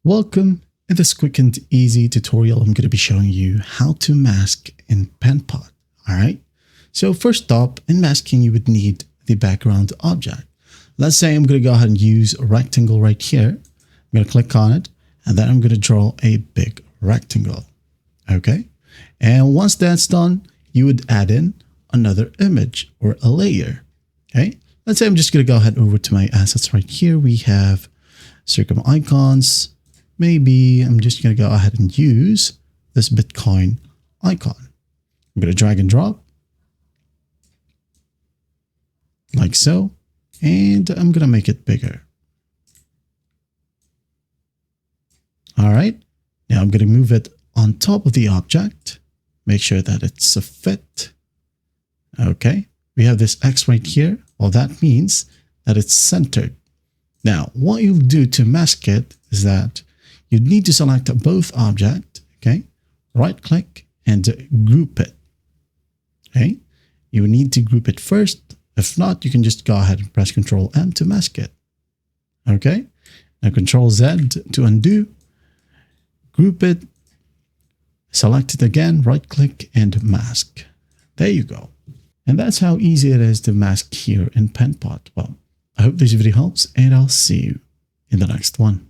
Welcome. In this quick and easy tutorial, I'm going to be showing you how to mask in Penpot. Alright, so first up, in masking you would need the background object. Let's say I'm going to go ahead and use a rectangle right here. I'm going to click on it and then I'm going to draw a big rectangle. Okay, and once that's done, you would add in another image or a layer. Okay, let's say I'm just going to go ahead over to my assets right here. We have circum icons. Maybe I'm just going to go ahead and use this Bitcoin icon. I'm going to drag and drop like so, and I'm going to make it bigger. All right, now I'm going to move it on top of the object. Make sure that it's a fit. Okay, we have this X right here. Well, that means that it's centered. Now, what you'll do to mask it is that you need to select both objects, okay? Right click and group it, okay? You need to group it first. If not, you can just go ahead and press Ctrl M to mask it, okay? Now Ctrl Z to undo, group it, select it again, right click and mask. There you go. And that's how easy it is to mask here in Penpot. Well, I hope this video helps and I'll see you in the next one.